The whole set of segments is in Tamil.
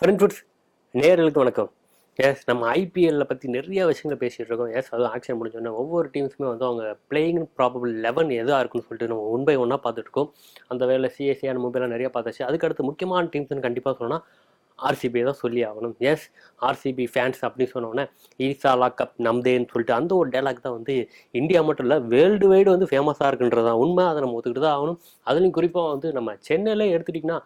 ஃப்ரெண்ட்ஸ் நேயர்களுக்கு வணக்கம். நம்ம ஐபிஎல்ல பற்றி நிறைய விஷயங்கள் பேசிகிட்டு இருக்கோம். அதுவும் ஆக்ஷன் முடிஞ்சோடனே ஒவ்வொரு டீம்ஸுமே வந்து அவங்க பிளேயிங் ப்ராபபிள் 11 எதாக இருக்குன்னு சொல்லிட்டு நம்ம ஒன் பை ஒன்னாக பார்த்துட்டு இருக்கோம். அந்த வேலை சிஎஸ்சியான மும்பைலாம் நிறைய பார்த்தாச்சு. அதுக்கடுத்து முக்கியமான டீம்ஸ்னு கண்டிப்பாக சொன்னால் ஆர்சிபி தான் சொல்லி ஆகணும். ஆர்சிபி ஃபேன்ஸ் அப்படின்னு சொன்னோன்னே ஈசா லாக்கப் நம்தேன்னு சொல்லிட்டு அந்த ஒரு டைலாக் தான் வந்து இந்தியா மட்டும் இல்லை வேர்ல்டு வைடு வந்து ஃபேமஸாக இருக்குன்றதான் உண்மை. அதை நம்ம ஒத்துக்கிட்டு தான் ஆகணும். அதுலேயும் குறிப்பாக வந்து நம்ம சென்னையிலே எடுத்துட்டிங்கன்னா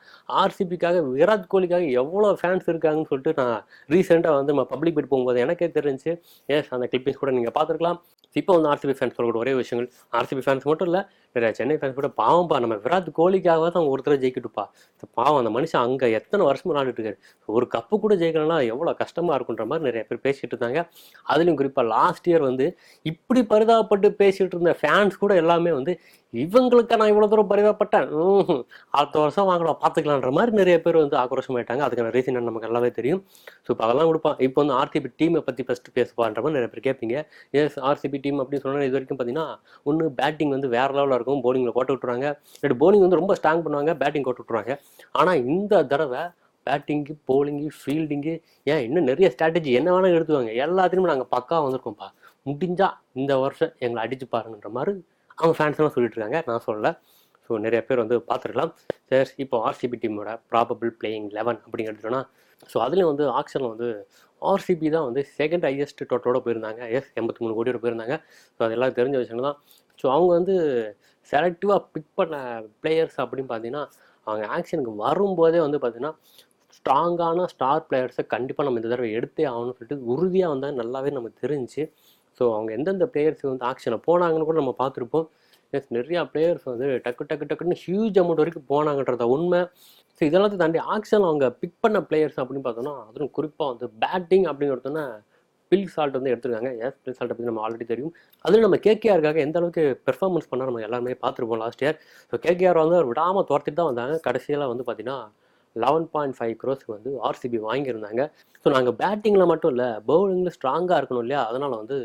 ஆர்சிபிக்காக விராட் கோலிக்காக எவ்வளோ ஃபேன்ஸ் இருக்காங்கன்னு சொல்லிட்டு நான் ரீசெண்டாக வந்து நம்ம பப்ளிக் பீட் போகும்போது எனக்கே தெரிஞ்சு அந்த கிளிப்பிங்ஸ் கூட நீங்கள் பார்த்துருக்கலாம். இப்போ வந்து ஆர்சிபி ஃபேன்ஸ் சொல்லக்கூடிய ஒரே விஷயங்கள், ஆர்சிபி ஃபேன்ஸ் மட்டும் இல்லை நிறைய சென்னை ஃபேன்ஸ் கூட பாவம்பா நம்ம விராட் கோலிக்காக தான் ஒருத்தர் ஜெயிக்கிட்டுப்பா. பாவம் அந்த மனுஷன் அங்கே எத்தனை வருஷம் விளாண்டுட்டு இருக்காரு, ஒரு கப்பு கூட ஜெயிக்கலன்னா எவ்வளோ கஷ்டமாக இருக்குன்ற மாதிரி நிறைய பேர் பேசிகிட்டு இருந்தாங்க. அதுலேயும் குறிப்பாக லாஸ்ட் இயர் வந்து இப்படி பரிதாபப்பட்டு பேசிகிட்டு இருந்த ஃபேன்ஸ் கூட எல்லாமே வந்து இவங்களுக்கு நான் இவ்வளோ தூரம் பரிதாபப்பட்டேன், அடுத்த வருஷம் வாங்கலாம் பார்த்துக்கலான்ற மாதிரி நிறைய பேர் வந்து ஆக்ரோஷமாயிட்டாங்க. அதுக்கான ரீசன் நமக்கு எல்லாமே தெரியும். ஸோ இப்போ அதெல்லாம் கொடுப்பான். இப்போ வந்து ஆர்சிபி டீமை பற்றி ஃபஸ்ட்டு பேசுவான்ற மாதிரி நிறைய பேர் கேட்பீங்க. ஆர்சிபி டீம் அப்படின்னு சொன்னால் இது வரைக்கும் பார்த்தீங்கன்னா ஒன்று பேட்டிங் வந்து வேறு லெவலில் இருக்கும், போலிங்கில் கோட்டை விட்டுருவாங்க. போலிங் வந்து ரொம்ப ஸ்ட்ராங் பண்ணுவாங்க, பேட்டிங் கோட்டை விட்டுருவாங்க. ஆனால் இந்த தடவை பேட்டிங்கு போலிங்கு ஃபீல்டிங்கு இன்னும் நிறைய ஸ்ட்ராட்டஜி என்ன வேணால் எடுத்துவாங்க. எல்லாத்தையுமே நாங்கள் பக்காவாக வந்திருக்கோம்ப்பா, முடிஞ்சால் இந்த வருஷம் எங்களை அடிச்சு பாருங்கன்ற மாதிரி அவங்க ஃபேன்ஸ்லாம் சொல்லிட்டு இருக்காங்க. நான் சொல்லலை. ஸோ நிறைய பேர் வந்து பார்த்துருக்கலாம். சரி, இப்போ ஆர்சிபி டீமோட ப்ராபபிள் பிளேயிங் 11 அப்படின்னு எடுத்துட்டோன்னா, ஸோ அதுலேயும் வந்து ஆக்ஷனில் வந்து ஆர்சிபி தான் வந்து செகண்ட் ஹையஸ்ட் டோட்டலோட போயிருந்தாங்க. 83 கோடியோட போயிருந்தாங்க. ஸோ அதெல்லாம் தெரிஞ்ச விஷயம் தான். ஸோ அவங்க வந்து செலக்டிவாக பிக் பண்ண பிளேயர்ஸ் அப்படின்னு பார்த்தீங்கன்னா அவங்க ஆக்ஷனுக்கு வரும்போதே வந்து பார்த்தீங்கன்னா ஸ்ட்ராங்கான ஸ்டார் பிளேயர்ஸை கண்டிப்பாக நம்ம இந்த தடவை எடுத்தே ஆகணும்னு சொல்லிட்டு உறுதியாக வந்தால் நல்லாவே நமக்கு தெரிஞ்சு. ஸோ அவங்க எந்தெந்த பிளேயர்ஸ் வந்து ஆக்ஷனை போனாங்கன்னு கூட நம்ம பார்த்துருப்போம். நிறையா பிளேயர்ஸ் வந்து டக்குன்னு ஹியூஜ் அமௌண்ட் வரைக்கும் போனாங்கன்றத உண்மை. ஸோ இதெல்லாத்தையும் தாண்டி ஆக்ஷன் அவங்க பிக் பண்ண பிளேயர்ஸ் அப்படின்னு பார்த்தோன்னா அதுவும் குறிப்பாக வந்து பேட்டிங் அப்படின்னு எடுத்தோன்னா பில் சால்ட் வந்து எடுத்துருக்காங்க. பில் சால்ட்டை பற்றி நம்ம ஆல்ரெடி தெரியும். அதில் நம்ம கேகேஆருக்காக எந்த அளவுக்கு பெர்ஃபார்மன்ஸ் பண்ணால் நம்ம எல்லாருமே பார்த்துருப்போம் லாஸ்ட் இயர். ஸோ கேகேஆர் வந்து அவர் விடாமல் துரத்திட்டு தான் வந்தாங்க. கடைசியில் வந்து பார்த்தீங்கன்னா 11.5 crores வந்து ஆர்சிபி வாங்கியிருந்தாங்க. ஸோ நாங்கள் பேட்டிங்கில் மட்டும் இல்லை பவுலிங்கில் ஸ்ட்ராங்காக இருக்கணும் இல்லையா, அதனால் வந்து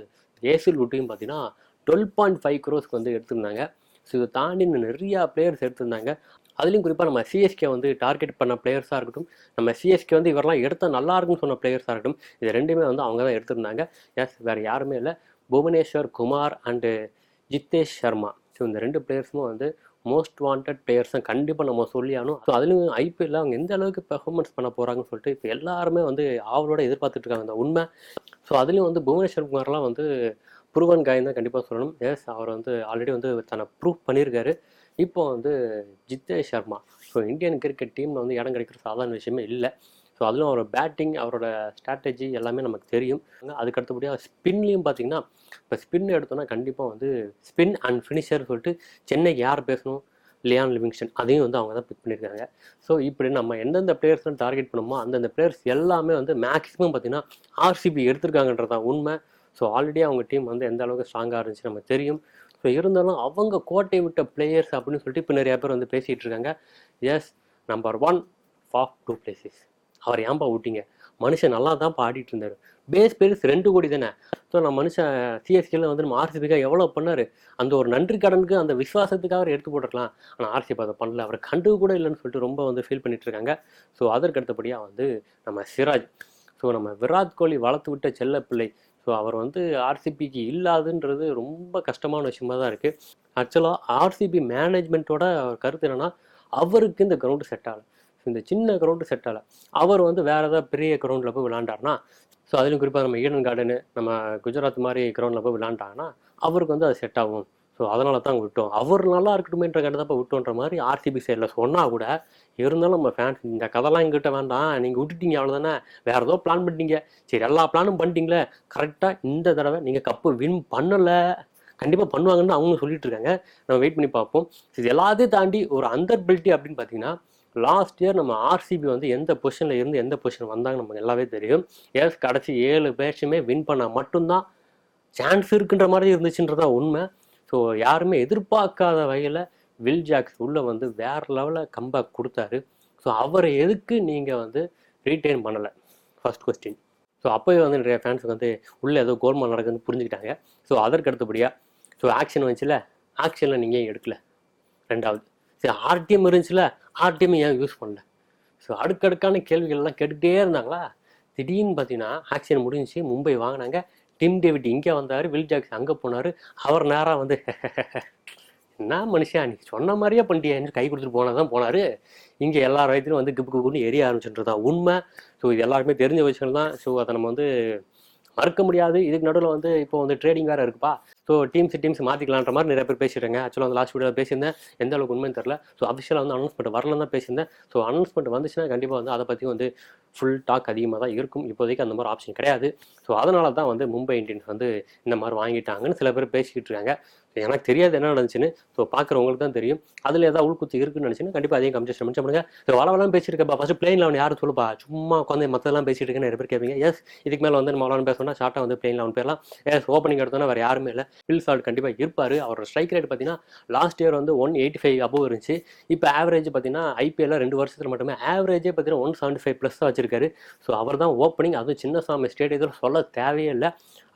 ஏசில் விட்டையும் பார்த்தீங்கன்னா 12.5 crores வந்து எடுத்திருந்தாங்க. ஸோ இதை தாண்டி நிறையா பிளேயர்ஸ் எடுத்திருந்தாங்க. அதுலேயும் குறிப்பாக நம்ம சிஎஸ்கே வந்து டார்கெட் பண்ண பிளேயர்ஸாக இருக்கட்டும், நம்ம சிஎஸ்கே வந்து இவரெல்லாம் எடுத்தால் நல்லா இருக்குன்னு சொன்ன பிளேயர்ஸாக இருக்கட்டும், இது ரெண்டுமே வந்து அவங்க தான் எடுத்திருந்தாங்க. வேறு யாருமே இல்லை, புவனேஸ்வர் குமார் அண்டு ஜித்தேஷ் சர்மா. ஸோ இந்த ரெண்டு பிளேயர்ஸும் வந்து மோஸ்ட் வாண்டட் பிளேயர்ஸ் தான் கண்டிப்பாக நம்ம சொல்லி ஆகணும். ஸோ அதுலேயும் ஐபிஎல்ல அவங்க எந்த அளவுக்கு பெர்ஃபார்மன்ஸ் பண்ண போகிறாங்கன்னு சொல்லிட்டு இப்போ எல்லாருமே வந்து ஆவலோட எதிர்பார்த்துட்டு இருக்காங்க அந்த உண்மை. ஸோ அதுலேயும் வந்து புவனேஸ்வர் குமார்லாம் வந்து ப்ரூவன் காயின் தான் கண்டிப்பாக சொல்லணும். அவர் வந்து ஆல்ரெடி வந்து தன்னை ப்ரூவ் பண்ணியிருக்காரு. இப்போ வந்து Jitesh Sharma so Indian cricket டீமில் வந்து இடம் கிடைக்கிற சாதாரண விஷயமே இல்லை. ஸோ அதிலும் அவரோட பேட்டிங் அவரோட ஸ்ட்ராட்டஜி எல்லாமே நமக்கு தெரியும். அதுக்கு அடுத்தபடியாக ஸ்பின்லேயும் பார்த்தீங்கன்னா இப்போ ஸ்பின் எடுத்தோன்னா கண்டிப்பாக வந்து ஸ்பின் அண்ட் ஃபினிஷர் சொல்லிட்டு சென்னைக்கு யார் பேசணும், லியான் லிவிங்ஸ்டன், அதையும் வந்து அவங்க தான் பிக் பண்ணியிருக்காங்க. ஸோ இப்படி நம்ம எந்தெந்த பிளேயர்ஸ்லாம் டார்கெட் பண்ணுமோ அந்தந்த பிளேயர்ஸ் எல்லாமே வந்து மேக்ஸிமம் பார்த்தீங்கன்னா ஆர்சிபி எடுத்திருக்காங்கன்றதான் உண்மை. ஸோ ஆல்ரெடி அவங்க டீம் வந்து எந்த அளவுக்கு ஸ்ட்ராங்காக இருந்துச்சு நமக்கு தெரியும். ஸோ இருந்தாலும் அவங்க கோட்டை விட்ட பிளேயர்ஸ் அப்படின்னு சொல்லிட்டு இப்போ நிறையா பேர் வந்து பேசிகிட்டு இருக்காங்க. நம்பர் 1 ஃபாஃப் டூ பிளேசஸ், அவர் ஏன்பா விட்டீங்க, மனுஷன் நல்லா தான் ஆடிட்டு இருந்தார், பேஸ் பேஸ் 2 கோடி தானே. ஸோ நம்ம மனுஷன் சிஎஸ்கேல வந்து நம்ம ஆர்சிபிக்காக எவ்வளோ பண்ணார், அந்த ஒரு நன்றி கடனுக்கு அந்த விசுவாசத்துக்காக அவர் எடுத்து போட்டுருக்கலாம். ஆனால் ஆர்சிபி அதை பண்ணல, அவர் கண்டு கூட இல்லைன்னு சொல்லிட்டு ரொம்ப வந்து ஃபீல் பண்ணிட்டு இருக்காங்க. ஸோ அதற்கு அடுத்தபடியாக வந்து நம்ம சிராஜ், ஸோ நம்ம விராட் கோலி வளர்த்து விட்ட செல்ல பிள்ளை. ஸோ அவர் வந்து ஆர்சிபிக்கு இல்லாதுன்றது ரொம்ப கஷ்டமான விஷயமா தான் இருக்குது. ஆக்சுவலாக ஆர்சிபி மேனேஜ்மெண்ட்டோட கருத்து என்னென்னா அவருக்கு இந்த கிரவுண்டு செட் ஆகலை, இந்த சின்ன கிரவுண்டு செட் ஆகலை, அவர் வந்து வேறு ஏதாவது பெரிய கிரவுண்டில் போய் விளாண்டார்னா, ஸோ அதிலும் குறிப்பாக நம்ம ஈடன் கார்டனு நம்ம குஜராத் மாதிரி கிரவுண்டில் போய் விளாண்டாங்கன்னா அவருக்கு வந்து அது செட் ஆகும். ஸோ அதனால தான் விட்டோம், அவர் நல்லா இருக்கட்டுமேன்ற கண்டதப்போ விட்டோன்ற மாதிரி ஆர்சிபி சைடில் சொன்னால் கூட இருந்தாலும் நம்ம ஃபேன்ஸ் இந்த கதைலாம் எங்கிட்ட வேண்டாம், நீங்கள் விட்டுட்டீங்க அவ்வளோதானே, வேறு ஏதோ பிளான் பண்ணிட்டீங்க, சரி எல்லா பிளானும் பண்ணிட்டீங்களே, கரெக்டாக இந்த தடவை நீங்கள் கப்பு வின் பண்ணலை, கண்டிப்பாக பண்ணுவாங்கன்னு அவங்களும் சொல்லிட்டு இருக்காங்க. நம்ம வெயிட் பண்ணி பார்ப்போம். இது எல்லாத்தையும் தாண்டி ஒரு அண்டர்பிலிட்டி அப்படின்னு பார்த்தீங்கன்னா லாஸ்ட் இயர் நம்ம ஆர்சிபி வந்து எந்த பொசிஷனில் இருந்து எந்த பொசிஷன் வந்தாங்க நமக்கு எல்லாமே தெரியும். கடைசி 7 மேட்சுமே வின் பண்ணால் மட்டும்தான் சான்ஸ் இருக்குன்ற மாதிரி இருந்துச்சுன்றதான் உண்மை. ஸோ யாருமே எதிர்பார்க்காத வகையில் வில் ஜாக்ஸ் உள்ளே வந்து வேறு லெவலில் கம்பேக் கொடுத்தாரு. ஸோ அவரை எதுக்கு நீங்கள் வந்து ரீட்டைன் பண்ணலை, ஃபர்ஸ்ட் கொஸ்டின். ஸோ அப்போவே வந்து நிறைய ஃபேன்ஸுக்கு வந்து உள்ளே ஏதோ கோல்மால் நடக்குதுன்னு புரிஞ்சுக்கிட்டாங்க. ஸோ அதற்கு அடுத்தபடியாக ஆக்ஷன் வந்துச்சுல, ஆக்ஷனில் நீங்கள் ஏன் எடுக்கல, ரெண்டாவது சரி ஆர்டிஎம் இருந்துச்சுல, ஆர்டிஎம் ஏன் யூஸ் பண்ணல, ஸோ அடுக்கடுக்கான கேள்விகள்லாம் கேட்டுக்கிட்டே இருந்தாங்களா. திடீர்னு பார்த்தீங்கன்னா ஆக்ஷன் முடிஞ்சிச்சு, மும்பை வாங்கினாங்க. டிம் டேவிட் இங்கே வந்தார், வில் ஜாக்ஸ் அங்கே போனார். அவர் நேராக வந்து என்ன மனுஷன் நீ சொன்ன மாதிரியே பண்ணிட்டியா கை கொடுத்துட்டு போனதான் போனார். இங்கே எல்லா வயதிலும் வந்து கிப்பு கிப்புன்னு எரிய ஆரம்பிச்சுன்றதான் உண்மை. ஸோ இது எல்லாருக்குமே தெரிஞ்ச விஷயம் தான். ஸோ அதை நம்ம வந்து மறுக்க முடியாது. இதுக்கு நடுவில் வந்து இப்போ வந்து ட்ரேடிங் வேறு இருக்குப்பா. ஸோ டீம்ஸ் மாற்றிக்கலான்ற மாதிரி நிறைய பேர் பேசிடுறாங்க. ஆக்சுவலாக வந்து லாஸ்ட் வீடியோவில் பேசியிருந்தேன், எந்த அளவுக்கு உண்மைன்னு தெரில. ஸோ அஃபிஷியலாக வந்து அனௌன்ஸ்மெண்ட் வரலன்னு தான் பேசியிருந்தேன். ஸோ அனௌன்ஸ்மெண்ட் வந்துச்சுன்னா கண்டிப்பாக வந்து அதை பற்றி வந்து ஃபுல் டாக் அதிகமாக தான் இருக்கும். இப்போதைக்கு அந்த மாதிரி ஆப்ஷன் கிடையாது. ஸோ அதனால தான் வந்து மும்பை இந்தியன்ஸ் வந்து இந்த மாதிரி வாங்கிட்டாங்கன்னு சில பேர் பேசிக்கிட்டு இருக்காங்க. எனக்கு தெரியாது என்ன நடந்துச்சுன்னு. ஸோ பார்க்குறவங்களுக்கு தான் தெரியும். அதில் ஏதாவது உள்குத்து இருக்குன்னு நினச்சின்னா கண்டிப்பாக அதையும் கம்ப்ளீட் பண்ணுங்க. ஸோ வளவெல்லாம் பேசியிருக்கப்பா, ஃபஸ்ட்டு பிளேன் லெவன் யாரும் சொல்லுப்பா, சும்மா உட்காந்து மற்றதெல்லாம் பேசிட்டு இருக்கேன்னு நிறைய பேர் கேட்பீங்க. எஸ், இதுக்கு மேலே வந்து நம்ம வளவன் பேசணும்னா ஷார்ட்டாக வந்து பிளேன் லெவன் பேரலாம். எஸ், ஓப்பனிங் எடுத்தோன்னா வேறு யாருமே இல்லை, பில் சால்ட் கண்டிப்பாக இருப்பார். அவரோட ஸ்ட்ரைக் ரேட் பார்த்தீங்கன்னா லாஸ்ட் இயர் வந்து 185 அபோவ் இருந்துச்சு. இப்போ ஆவரேஜ் பார்த்தீங்கன்னா ஐபிஎல்ல 2 வருஷத்தில் மட்டுமே ஆவரேஜே பார்த்தீங்கன்னா 175 ப்ளஸ் தான் வச்சிருக்காரு. ஸோ அவர் தான் ஓப்பனிங், அதுவும் சின்ன சாமி ஸ்டேடியத்தில் சொல்ல தேவையே இல்லை.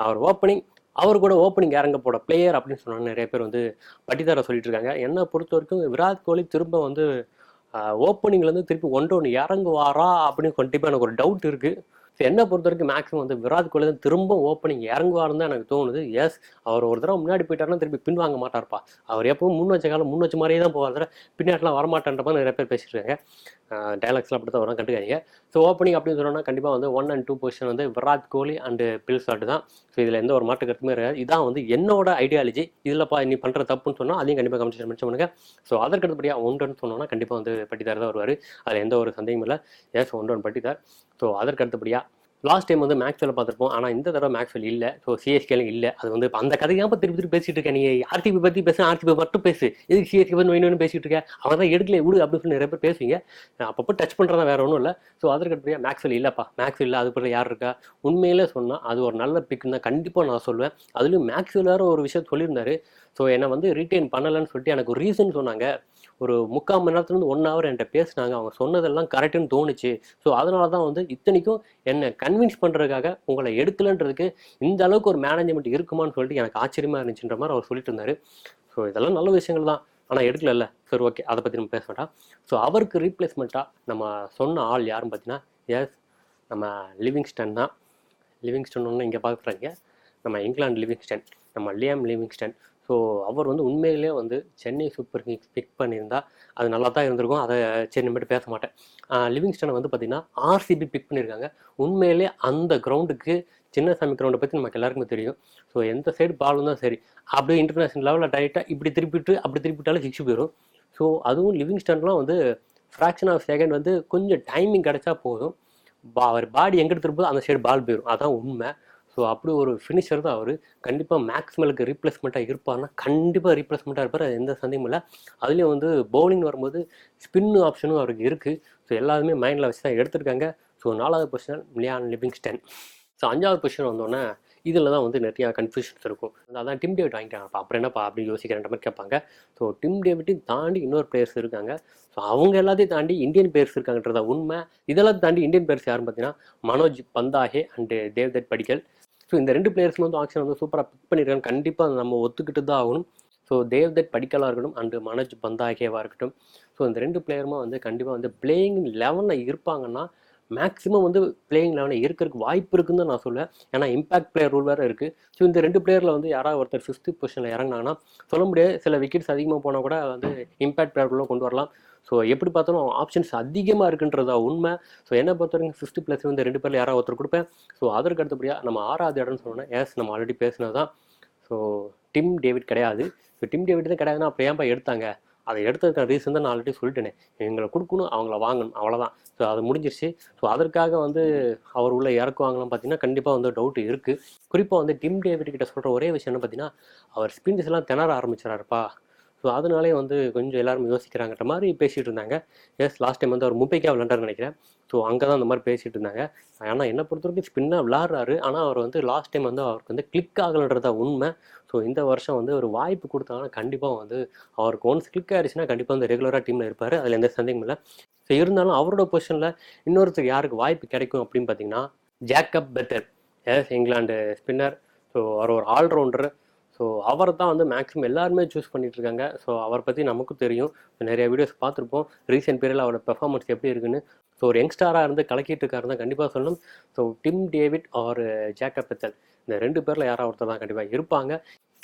அவர் ஓப்பனிங், அவர் கூட ஓப்பனிங் இறங்க போட பிளேயர் அப்படின்னு சொன்னாங்க. நிறைய பேர் வந்து பட்டிதார சொல்லிட்டு இருக்காங்க. என்னை பொறுத்த வரைக்கும் விராட் கோலி திரும்ப வந்து ஓப்பனிங்லேருந்து திருப்பி ஒன்று இறங்குவாரா அப்படின்னு கண்டிப்பாக எனக்கு ஒரு டவுட் இருக்குது. ஸோ என்னை பொறுத்த வரைக்கும் மேக்ஸிமம் வந்து விராட் கோலி தான் திரும்ப ஓப்பனிங் இறங்குவாருன்னு தான் எனக்கு தோணுது. எஸ், அவர் ஒரு தடவை முன்னாடி போயிட்டாருன்னா திருப்பி பின் வாங்க மாட்டார்ப்பா. அவர் எப்பவும் முன் வச்ச காலம் முன் வச்ச மாதிரியே தான் போவார், பின்னாடிலாம் வரமாட்டேன்ற மாதிரி நிறைய பேர் பேசிட்டு இருக்காங்க. டைலாக்ஸ்லாம் அப்படி தான் வரும், கண்டுக்காதீங்க. ஸோ ஓப்பனிங் அப்படின்னு சொன்னோன்னா கண்டிப்பாக வந்து 1 and 2 பொசிஷன் வந்து Virat Kohli and bill salt தான். ஸோ இதில் எந்த ஒரு மாற்று கருத்துமே கிடையாது. இதான் வந்து என்னோட ஐடியாலஜி. இதில்ப்பா நீ பண்ணுற தப்புன்னு சொன்னால் அதையும் கண்டிப்பாக கமெண்ட் மென்ஷன் பண்ணுங்க. ஸோ அதற்கு அடுத்தபடியாக ஒன்றுன்னு சொன்னோன்னா கண்டிப்பாக வந்து பட்டிதார் தான் வருவார். அதில் எந்த ஒரு சந்தேகமும் இல்லை. எஸ், ஒன்று பட்டிதார். ஸோ அதற்கு அடுத்தபடியாக லாஸ்ட் டைம் வந்து மேக்ஸ்வெல் பார்த்துருப்போம். ஆனால் இந்த தடவை மேக்ஸ்வெல் இல்லை. ஸோ சிஎஸ்கேலும் இல்லை. அது வந்து இப்போ அந்த கதையாக திருப்பி திருப்பி பேசிட்டு இருக்கேன். நீ ஆர்டிபி பற்றி பேச, ஆர்டிபி மட்டும் பேசு, எதுக்கு சிஎஸ்கே பற்றி வேணும்னு பேசிட்டு இருக்கேன். அவன் தான் எடுக்கல விடு அப்படின்னு சொல்லி நிறைய பேர் பேசுவீங்க. அப்பப்போ டச் பண்ணுறதா வேற ஒன்றும் இல்லை. ஸோ அதற்கு அடுத்தபடியாக மேக்ஸ்வெல் இல்லைப்பா, மேக்ஸ்வெல் இல்லை, அதுக்கு யார் இருக்கா? உண்மையிலே சொன்னால் அது ஒரு நல்ல பிக்குன்னு தான் கண்டிப்பாக நான் சொல்லுவேன். அதுலேயும் மேக்ஸ்வெல் வேறு ஒரு விஷயம் சொல்லியிருந்தாரு. ஸோ என்னை வந்து ரீட்டைன் பண்ணலைன்னு சொல்லிட்டு எனக்கு ஒரு ரீசன் சொன்னாங்க. ஒரு 3/4 மணி நேரத்துலேருந்து 1 hour என்கிட்ட பேசினாங்க. அவங்க சொன்னதெல்லாம் கரெக்டுன்னு தோணுச்சு. ஸோ அதனால தான் வந்து இத்தனைக்கும் என்னை கன்வின்ஸ் பண்ணுறதுக்காக உங்களை எடுக்கலன்றதுக்கு இந்த அளவுக்கு ஒரு மேனேஜ்மெண்ட் இருக்குமான்னு சொல்லிட்டு எனக்கு ஆச்சரியமாக இருந்துச்சுன்ற மாதிரி அவர் சொல்லிட்டு இருந்தார். ஸோ இதெல்லாம் நல்ல விஷயங்கள் தான், ஆனால் எடுக்கல. சரி, ஓகே, அதை பற்றி நம்ம பேச வேண்டாம். ஸோ அவருக்கு ரீப்ளேஸ்மெண்ட்டாக நம்ம சொன்ன ஆள் யாருன்னு பார்த்தீங்கன்னா, எஸ், நம்ம லிவிங்ஸ்டன் தான். லிவிங்ஸ்டன் ஒன்று இங்கே பார்க்குறாங்க, நம்ம இங்கிலாந்து லிவிங்ஸ்டன், நம்ம லியாம் லிவிங்ஸ்டன். ஸோ அவர் வந்து உண்மையிலே வந்து சென்னை சூப்பர் கிங்ஸ் பிக் பண்ணியிருந்தா அது நல்லா தான் இருந்திருக்கும். அதை சரி மட்டும் பேச மாட்டேன். லிவிங்ஸ்டனை வந்து பார்த்திங்கன்னா ஆர்சிபி பிக் பண்ணியிருக்காங்க. உண்மையிலே அந்த கிரவுண்டுக்கு, சின்னசாமி கிரவுண்டை பற்றி நமக்கு எல்லாருக்குமே தெரியும். ஸோ எந்த சைடு பாலும் தான் சரி, அப்படியே இன்டர்நேஷனல் லெவலில் டைரெக்டாக இப்படி திருப்பிட்டு அப்படி திருப்பிட்டாலும் 6 போயிடும். ஸோ அதுவும் லிவிங்ஸ்டன்லாம் வந்து ஃப்ராக்ஷன் ஆஃப் செகண்ட் வந்து கொஞ்சம் டைமிங் கிடச்சா போதும், அவர் பாடி எங்கே திருப்போது அந்த சைடு பால் போயிடும். அதான் உண்மை. ஸோ அப்படி ஒரு ஃபினிஷர் தான் அவர். கண்டிப்பாக மேக்ஸ்வெலுக்கு ரீப்ளேஸ்மெண்ட்டாக இருப்பார்னா கண்டிப்பாக ரீப்ளேஸ்மெண்ட்டாக இருப்பார், அது எந்த சந்தேகமும் இல்லை. அதுலேயும் வந்து பவுலிங் வரும்போது ஸ்பின்னு ஆப்ஷனும் அவருக்கு இருக்குது. ஸோ எல்லாருமே மைண்டில் வச்சு தான் எடுத்திருக்காங்க. ஸோ 4வது பொசிஷன் லியாம் லிவிங்ஸ்டன். ஸோ 5வது பொசிஷன் வந்தோடனே இதில் தான் வந்து நிறையா கன்ஃபியூஷன்ஸ் இருக்கும். அதான் டிம் டேவிட் வாங்கிட்டாங்கப்பா, அப்புறம் என்னப்பா அப்படி யோசிக்கிறேன்ற மாதிரி கேட்பாங்க. ஸோ டிம் டேவிட்டையும் தாண்டி இன்னொரு பிளேயர்ஸ் இருக்காங்க. ஸோ அவங்க எல்லாத்தையும் தாண்டி இந்தியன் பிளேயர்ஸ் இருக்காங்கன்றதா உண்மை. இதெல்லாம் தாண்டி இந்தியன் பிளேயர்ஸ் யாருன்னு பார்த்தீங்கன்னா Manoj பந்தாகே and Devdutt Padikkal. So இந்த 2 பிளேயர்ஸும் வந்து ஆக்ஷன் வந்து சூப்பராக பிக் பண்ணியிருக்காங்க. கண்டிப்பாக நம்ம ஒத்துக்கிட்டு தான் ஆகணும். ஸோ தேவ்தத் படிக்கலாக இருக்கட்டும் அண்டு மனோஜ் பந்தாகேவாக இருக்கட்டும். ஸோ இந்த 2 பிளேயருமே வந்து கண்டிப்பாக வந்து பிளேயிங் 11 இருப்பாங்கன்னா மேக்ஸிமம் வந்து பிளேயிங் 11 இருக்கிறதுக்கு வாய்ப்பு இருக்குன்னு தான் நான் சொல்லுவேன். ஏன்னா இம்பாக்ட் பிளேயர் ரூல் வேறு இருக்குது. ஸோ இந்த 2 பிளேயரில் வந்து யாராவது ஒருத்தர் 5th பொசிஷனில் இறங்கினாங்கன்னா சொல்ல முடியாது, சில விக்கெட்ஸ் அதிகமாக போனால் கூட வந்து இம்பாக்ட் பிளேயர் ரூலில் கொண்டு வரலாம். ஸோ எப்படி பார்த்தாலும் ஆப்ஷன்ஸ் அதிகமாக இருக்குன்றதா உண்மை. ஸோ என்ன பொறுத்த வரைக்கும் 5th பிளேஸ் வந்து 2 பேரில் யாராவது ஒருத்தர் கொடுப்பேன். ஸோ அதற்கு அடுத்தபடியாக நம்ம 6வது இடம்னு சொன்னோன்னா, எஸ், நம்ம ஆல்ரெடி பேசினது தான். ஸோ டிம் டேவிட் கிடையாது. ஸோ டிம் டேவிட் தான் கிடையாதுன்னா அப்புறம் ஏன்பா எடுத்தாங்க? அதை எடுத்ததுக்கான ரீசன் தான் நான் ஆல்ரெடி சொல்லிட்டேனே, எங்களை கொடுக்கணும், அவங்கள வாங்கணும், அவ்வளோதான். ஸோ அது முடிஞ்சிருச்சு. ஸோ அதற்காக வந்து அவர் உள்ள இறக்குவாங்களாம் பார்த்தீங்கன்னா கண்டிப்பாக வந்து டவுட் இருக்குது. குறிப்பாக வந்து டிம் டேவிட் கிட்ட சொல்கிற ஒரே விஷயம் என்ன பார்த்தீங்கன்னா, அவர் ஸ்பின்ஸ் எல்லாம் திணற ஆரம்பிச்சிடாருப்பா. ஸோ அதனாலே வந்து கொஞ்சம் எல்லாரும் யோசிக்கிறாங்கன்ற மாதிரி பேசிகிட்டு இருந்தாங்க. எஸ், லாஸ்ட் டைம் வந்து அவர் மும்பைக்கே விளாண்டாருன்னு நினைக்கிறேன். ஸோ அங்கே தான் அந்த மாதிரி பேசிகிட்டு இருந்தாங்க. ஆனால் என்னை பொறுத்த வரைக்கும் ஸ்பின்னாக விளாட்றாரு. ஆனால் அவர் வந்து லாஸ்ட் டைம் வந்து அவருக்கு வந்து கிளிக் ஆகலைன்றதா உண்மை. ஸோ இந்த வருஷம் வந்து ஒரு வாய்ப்பு கொடுத்தாங்கன்னா கண்டிப்பாக வந்து அவருக்கு ஒன்ஸ் கிளிக் ஆகிடுச்சுன்னா கண்டிப்பாக வந்து ரெகுலராக டீமில் இருப்பார், அதில் எந்த சந்தேகமும் இல்லை. ஸோ இருந்தாலும் அவரோட பொசிஷனில் இன்னொருத்தருக்கு யாருக்கு வாய்ப்பு கிடைக்கும் அப்படின்னு பார்த்தீங்கன்னா Jacob Bethell. Yes, England spinner. So அவர் ஒரு ஆல்ரவுண்டர். ஸோ அவர் தான் வந்து மேக்ஸிமம் எல்லாருமே சூஸ் பண்ணிட்டு இருக்காங்க. ஸோ அவரை பற்றி நமக்கும் தெரியும், நிறைய வீடியோஸ் பார்த்துருப்போம். ரீசெண்ட் பீரியடில் அவரோட பெர்ஃபார்மன்ஸ் எப்படி இருக்குன்னு. ஸோ ஒரு யங்ஸ்டாராக இருந்து கலக்கிட்டு இருக்காரு தான் கண்டிப்பாக சொல்லணும். So Tim David or Jacob Bethell, இந்த 2 பேரில் யாராவது ஒருத்தர் தான் கண்டிப்பாக இருப்பாங்க.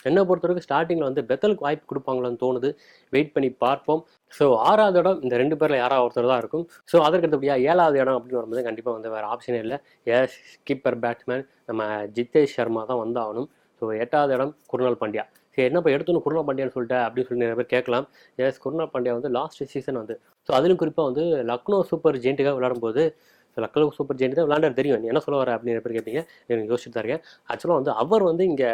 என்னை பொறுத்தவரைக்கும் ஸ்டார்டிங்கில் வந்து பெத்தலுக்கு வாய்ப்பு கொடுப்பாங்களான்னு தோணுது. வெயிட் பண்ணி பார்ப்போம். ஸோ 6வது இடம் இந்த 2 பேரில் யாராவது ஒருத்தர் தான் இருக்கும். ஸோ அதற்கு அடுத்தபடியாக 7வது இடம் அப்படின்னு வரும்போது கண்டிப்பாக வந்து வேறு ஆப்ஷனே இல்லை. எஸ் கீப்பர் பேட்ஸ்மேன் நம்ம ஜிதேஷ் சர்மா தான் வந்தாகணும். ஸோ 8வது இடம் குருணால் பாண்டியா. சரி என்னப்பா எடுத்துன்னு குருணால் பாண்டியான்னு சொல்லிட்டேன் அப்படின்னு சொல்லி நிறைய பேர் கேட்கலாம். எஸ் குருணால் பாண்டியா வந்து லாஸ்ட் சீசன் வந்து ஸோ அதிலும் குறிப்பாக வந்து லக்னோ சூப்பர் ஜெயிண்ட்டுக்காக விளையாடும்போது லக்னோ சூப்பர் ஜெயிண்ட் தான் விளையாண்டார் தெரியும். நீ என்ன சொல்ல வர அப்படின்னு நிறைய பேர் கேட்பீங்க. எனக்கு யோசிச்சுட்டு தான் இருக்கேன். ஆக்சுவலாக வந்து அவர் வந்து இங்கே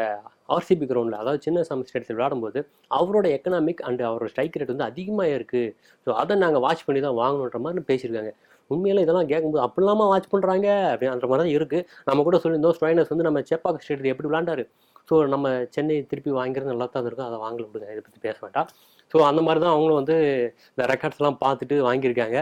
ஆர்சிபி கிரவுண்டில் அதாவது சின்ன சாமி ஸ்டேடியத்தில் விளையாடும்போது அவரோட எக்கனாமிக் அண்ட் அவரோட ஸ்ட்ரைக் ரேட் வந்து அதிகமாக இருக்குது. ஸோ அதை நாங்கள் வாட்ச் பண்ணி தான் வாங்கணுன்ற மாதிரி பேசியிருக்காங்க. உண்மையில இதெல்லாம் கேட்கும்போது அப்படிலாமா வாட்ச் பண்ணுறாங்க அப்படின்ற மாதிரி தான் இருக்குது. நம்ம கூட சொல்லியிருந்தோம் ஸ்ட்ரைனர்ஸ் வந்து நம்ம சேப்பாக்க ஸ்டேடியத்தில் எப்படி விளையாண்டாரு. ஸோ நம்ம சென்னை திருப்பி வாங்கிறது நல்லா தான் இருக்கும். அதை வாங்கல விடுங்க, இதை பற்றி பேச வேண்டாம். ஸோ அந்த மாதிரி தான் அவங்களும் வந்து இந்த ரெக்கார்ட்ஸ்லாம் பார்த்துட்டு வாங்கியிருக்காங்க.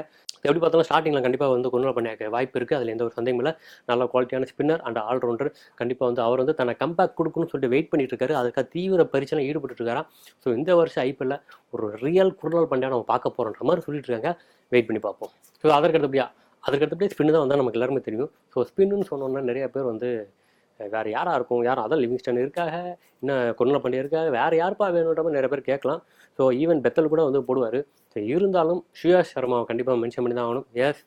எப்படி பார்த்தாலும் ஸ்டார்டிங்கில் கண்டிப்பாக வந்து குருணால் பாண்டியாக்கு வாய்ப்பு இருக்குது. அதில் எந்த ஒரு சந்தேகமும் இல்லை. நல்ல குவாலிட்டியான ஸ்பின்னர் அண்ட் ஆல்ரவுண்டர். கண்டிப்பாக வந்து அவர் வந்து தன்னை கம்பேக் கொடுக்கணும்னு சொல்லிட்டு வெயிட் பண்ணிட்டு இருக்காரு. அதுக்காக தீவிர பரிசீலனை ஈடுபட்டு இருக்காராம். ஸோ இந்த வருஷம் ஐபிஎல்ல ஒரு ரியல் குருணால் பாண்டியா நம்ம பார்க்க போகிறோன்ற மாதிரி சொல்லிட்டு இருக்காங்க. வெயிட் பண்ணி பார்ப்போம். ஸோ அதற்கடுத்தபடியே ஸ்பின்னு தான் வந்தால் நமக்கு எல்லாருமே தெரியும். ஸோ ஸ்பின்னு சொன்னோன்னா நிறைய பேர் வந்து வேறு யாராக இருக்கும், யாரும் அதான் லிவிங்ஸ்டன் இருக்காக, இன்னும் குருணால் பாண்டியா இருக்காங்க, வேறு யாருப்பா வேணுன்ற மாதிரி நிறைய பேர் கேட்கலாம். ஸோ ஈவன் பெத்தல் கூட வந்து போடுவார். ஸோ இருந்தாலும் ஸ்ரேயாஸ் சர்மாவை கண்டிப்பாக மென்ஷன் பண்ணி தான் ஆகணும். எஸ்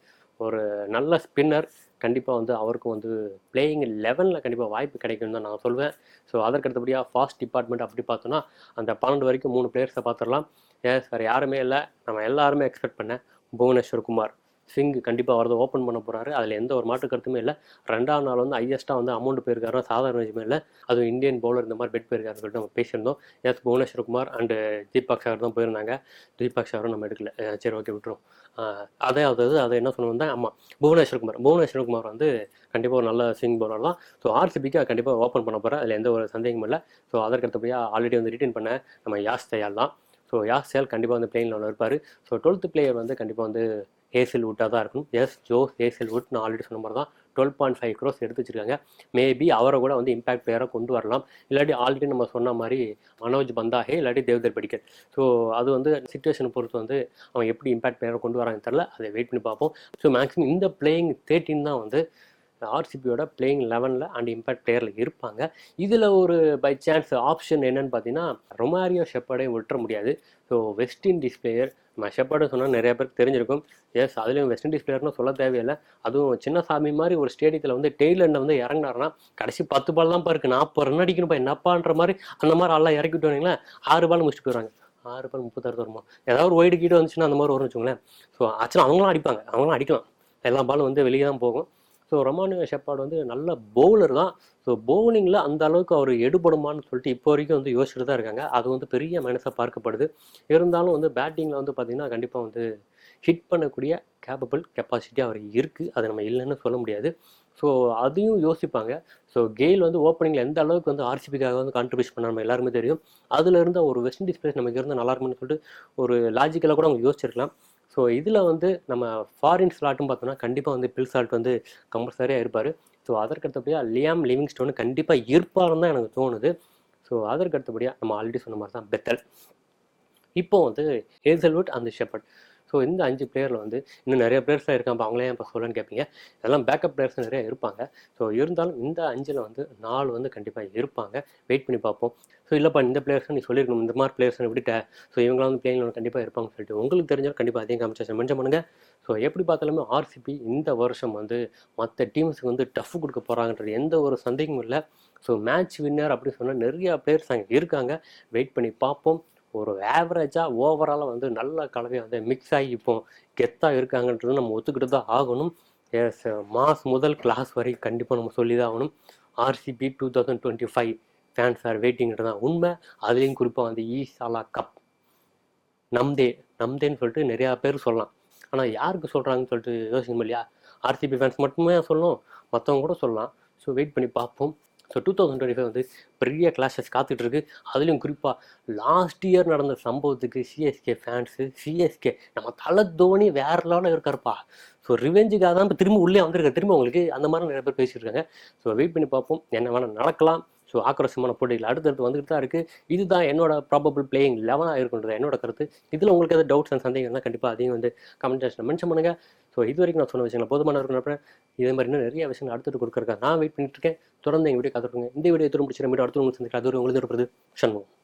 ஒரு நல்ல ஸ்பின்னர். கண்டிப்பாக வந்து அவருக்கும் வந்து பிளேயிங் 11ல் கண்டிப்பாக வாய்ப்பு கிடைக்கும்னு தான் நான் சொல்வேன். ஸோ அதற்கடுத்தபடியாக ஃபாஸ்ட் டிபார்ட்மெண்ட் அப்படி பார்த்தோன்னா அந்த 12 வரைக்கும் 3 பிளேயர்ஸை பார்த்துடலாம். எஸ் வேறு யாருமே இல்லை. நம்ம எல்லாருமே எக்ஸ்பெக்ட் பண்ண புவனேஸ்வர் குமார் ஸ்விங் கண்டிப்பாக வரது ஓப்பன் பண்ண போகிறாரு. அதில் எந்த ஒரு மாற்று கருத்துமே இல்லை. 2ஆம் நாள் வந்து ஹையஸ்ட்டாக வந்து அமௌண்ட் போயிருக்காருன்னா சாதாரண விஷயமே இல்லை. அதுவும் இந்தியன் பவுலர் இந்த மாதிரி பெட் போயிருக்காருன்னு சொல்லிட்டு நம்ம பேசியிருந்தோம். எஸ் புவனேஸ்வர் குமார் அண்டு தீபக் சாகர் தான் போயிருந்தாங்க. தீபக் சாகரும் நம்ம எடுக்கல. சரி ஓகே விட்டுரும். அதை என்ன சொன்னோம் தான் ஆமாம் புவனேஸ்வர் குமார் வந்து கண்டிப்பாக ஒரு நல்ல ஸ்விங் பவுலர் தான். ஸோ ஆர்சிபிக்கு கண்டிப்பாக ஓப்பன் பண்ண போகிறேன். அதில் எந்த ஒரு சந்தேகமும் இல்லை. ஸோ அதற்கடுத்தபடியாக ஆல்ரெடி வந்து ரிட்டைன் பண்ண நம்ம யாஸ் தயால் தான். ஸோ யாஸ் தயால் கண்டிப்பாக வந்து பிளேயிங் லெவலில் இருப்பார். ஸோ 12th பிளேயர் வந்து கண்டிப்பாக வந்து ஹேசில்வுட்டாக தான் இருக்கும். எஸ் ஜோஸ் ஹேசில்வுட் நான் ஆல்ரெடி சொன்ன மாதிரி தான் 12.5 crores எடுத்து வச்சிருக்காங்க. மேபி அவரை கூட வந்து இம்பாக்ட் பிளேயராக கொண்டு வரலாம். இல்லாட்டி ஆல்ரெடி நம்ம சொன்ன மாதிரி மனோஜ் பந்தாஹே இல்லாட்டி தேவ்தர் படிக்கல். ஸோ அது வந்து சிச்சுவேஷனை பொறுத்து வந்து அவன் எப்படி இம்பாக்ட் பிளேயரை கொண்டு வராங்கன்னு தெரில. அதை வெயிட் பண்ணி பார்ப்போம். ஸோ மேக்ஸிமம் இந்த பிளேயிங் 13 தான் வந்து ஆர்சிபியோட பிளேயிங் 11ல் அண்ட் இம்பாக்ட் பிளேயரில் இருப்பாங்க. இதில் ஒரு பை சான்ஸ் ஆப்ஷன் என்னன்னு பார்த்தீங்கன்னா ரொமாரியோ ஷெப்பர்டே விட்டுற முடியாது. ஸோ வெஸ்ட் இண்டீஸ் பிளேயர் நம்ம ஷெப்பர்டு சொன்னால் நிறைய பேருக்கு தெரிஞ்சிருக்கும். எஸ் அதுலேயும் வெஸ்ட் இண்டீஸ் பிளேயர்னு சொல்ல தேவையில்லை. அதுவும் சின்ன சாமி மாதிரி ஒரு ஸ்டேடியத்தில் வந்து டெய்லண்டில் வந்து இறங்கினாருன்னா கடைசி 10 பால் தான் பாருக்கு 40 ரன் அடிக்கணும்ப்பா என்னப்பான்ற மாதிரி அந்த மாதிரி ஆள்லாம் இறக்கிட்டு வந்தீங்களேன் 6 பால் முடிச்சுட்டு போயிடுறாங்க. 6 பால் 36 வருமா ஏதாவது ஒரு ஒயிடு கீடு வந்துச்சுன்னா அந்த மாதிரி வரும்னு வச்சுக்கோங்களேன். ஸோ ஆக்சுவலாக அவங்களாம் அடிப்பாங்க, அவங்களாம் அடிக்கலாம். எல்லா பாலும் வந்து வெளியே தான் போகும். ஸோ ரொமானியோ ஷெப்பர்டு வந்து நல்ல பவுலர் தான். ஸோ பவுலிங்கில் அந்த அளவுக்கு அவர் எடுபடுமான்னு சொல்லிட்டு இப்போ வரைக்கும் வந்து யோசிச்சுட்டு தான் இருக்காங்க. அது வந்து பெரிய மைனஸாக பார்க்கப்படுது. இருந்தாலும் வந்து பேட்டிங்கில் வந்து பார்த்திங்கன்னா கண்டிப்பாக வந்து ஹிட் பண்ணக்கூடிய கெப்பாசிட்டி அவர் இருக்குது. அது நம்ம இல்லைன்னு சொல்ல முடியாது. ஸோ அதையும் யோசிப்பாங்க. ஸோ கெயில் வந்து ஓப்பனிங்கில் எந்த அளவுக்கு வந்து ஆர்சிபிக்காக வந்து கான்ட்ரிபியூட் பண்ண நம்ம எல்லாருமே தெரியும். அதில் இருந்த ஒரு வெஸ்ட் இண்டீஸ் பிளேஸ் நமக்கு இருந்தால் நல்லா இருக்கும்னு சொல்லிட்டு ஒரு லாஜிக்கலாக கூட அவங்க யோசிச்சிருக்கலாம். ஸோ இதில் வந்து நம்ம ஃபாரின் ஸ்லாட்டும் பார்த்தோம்னா கண்டிப்பாக வந்து பில் சால்ட் வந்து கம்பல்சரியாக இருப்பார். ஸோ அதற்கடுத்தபடியாக லியாம் லிவிங்ஸ்டோன் கண்டிப்பாக இருப்பாருன்னு தான் எனக்கு தோணுது. ஸோ அதற்கடுத்தபடியாக நம்ம ஆல்ரெடி சொன்ன மாதிரி தான் பெத்தல். இப்போ வந்து ஹேசல்வுட் அந்த ஷெப்பர்ட். ஸோ இந்த 5 பிளேயரில் வந்து இன்னும் நிறைய பிளேயர்ஸ்லாம் இருக்காங்க. அவங்களே இப்போ சொல்லன்னு கேட்பீங்க. இதெல்லாம் பேக்கப் பிளேயர்ஸ் நிறைய இருப்பாங்க. ஸோ இருந்தாலும் இந்த 5ல் வந்து 4 வந்து கண்டிப்பாக இருப்பாங்க. வெயிட் பண்ணி பார்ப்போம். ஸோ இல்லைப்பா இந்த பிளேயர்ஸ் நீ சொல்லியிருக்கணும், இந்த மாதிரி பிளேயர்ஸ் விட்டுட்டேன், ஸோ இவங்களாம் வந்து பிளேயிங் கண்டிப்பாக இருப்பாங்கன்னு சொல்லிட்டு உங்களுக்கு தெரிஞ்சாலும் கண்டிப்பாக அதையும் காமிச்சு மென்ஷன் பண்ணுங்கள். ஸோ எப்படி பார்த்தாலுமே ஆர்சிபி இந்த வருஷம் வந்து மற்ற டீம்ஸுக்கு வந்து டஃப் கொடுக்க போகிறாங்கன்றது எந்த ஒரு சந்தேகமும் இல்லை. ஸோ மேட்ச் வின்னர் அப்படின்னு சொன்னால் நிறையா பிளேயர்ஸ் அங்கே இருக்காங்க. வெயிட் பண்ணி பார்ப்போம். ஒரு ஆவரேஜாக ஓவராலாக வந்து நல்ல கலவையாக வந்து மிக்ஸ் ஆகி இப்போ கெத்தாக இருக்காங்கன்றது நம்ம ஒத்துக்கிட்டு தான் ஆகணும். எஸ் மாஸ் முதல் கிளாஸ் வரை கண்டிப்பாக நம்ம சொல்லி தான் ஆகணும். ஆர்சிபி 2025 ஃபேன்ஸ் ஆர் வெயிட்டிங்கிறது தான் உண்மை. அதுலேயும் குறிப்பாக வந்து ஈசாலா கப் நம்தேன்னு சொல்லிட்டு நிறையா பேர் சொல்லலாம். ஆனால் யாருக்கு சொல்கிறாங்கன்னு சொல்லிட்டு யோசிக்கணும் இல்லையா? ஆர்சிபி ஃபேன்ஸ் மட்டுமே சொல்லணும், மற்றவங்க கூட சொல்லலாம். ஸோ வெயிட் பண்ணி பார்ப்போம். ஸோ 2025 வந்து பெரிய கிளாஷஸ் காத்துட்ருக்கு. அதுலேயும் குறிப்பாக லாஸ்ட் இயர் நடந்த சம்பவத்துக்கு சிஎஸ்கே ஃபேன்ஸு நம்ம தலை தோனி வேறு லெவலில் இருக்காருப்பா. ஸோ ரிவெஞ்சுக்காக தான் இப்போ திரும்ப உள்ளே வந்திருக்காரு திரும்ப உங்களுக்கு அந்த மாதிரி நிறைய பேர் பேசியிருக்காங்க. ஸோ வெயிட் பண்ணி பார்ப்போம். என்ன வேணால் நடக்கலாம். ஸோ ஆக்ரோஷமான போட்டிகள் அடுத்தடுத்து வந்துட்டு தான் இருக்குது. இதுதான் என்னோட ப்ராபபிள் பிளேயிங் 11 இருக்குன்றது என்னோட கருத்து. இதில் உங்களுக்கு எதாவது டவுட்ஸ் அண்ட் சந்தேகம்னா கண்டிப்பாக அதையும் வந்து கமெண்ட் செக்ஷனில் மென்ஷன் பண்ணுங்கள். ஸோ இது வரைக்கும் நான் சொன்ன விஷயங்கள் போதுமான இருக்கணும். இதே மாதிரி இன்னும் நிறைய விஷயங்கள் அடுத்தது கொடுக்குறக்கா நான் வெயிட் பண்ணிட்டு இருக்கேன். தொடர்ந்து எங்கள் வீடியோ காத்துருங்க. இந்த வீடியோ திரும்ப பிடிச்சிருக்க வீடியோ அடுத்து உங்களுக்கு சந்திக்கலாம். அது உங்களுக்கு இருப்பது சண்முகம்.